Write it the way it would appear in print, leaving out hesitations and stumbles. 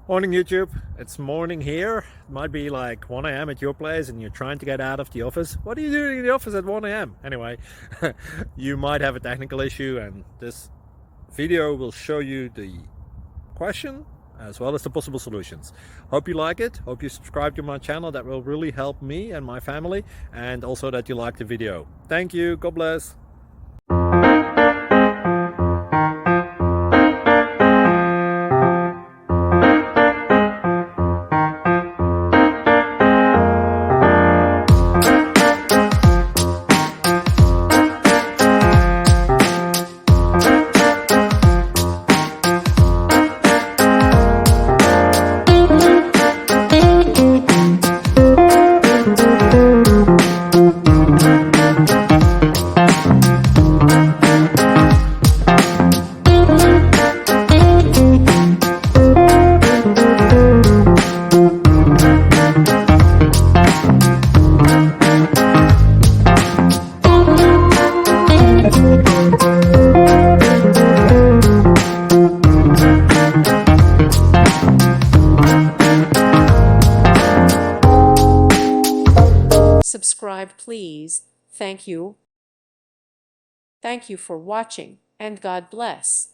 Morning YouTube, it's morning here. It might be like 1 a.m. at your place and you're trying to get out of the office. What are you doing in the office at 1 a.m.? Anyway, you might have a technical issue and this video will show you the question as well as the possible solutions. Hope you like it, hope you subscribe to my channel. That will really help me and my family, and also that you like the video. Thank you, God bless. Subscribe, please. Thank you. Thank you for watching, and God bless.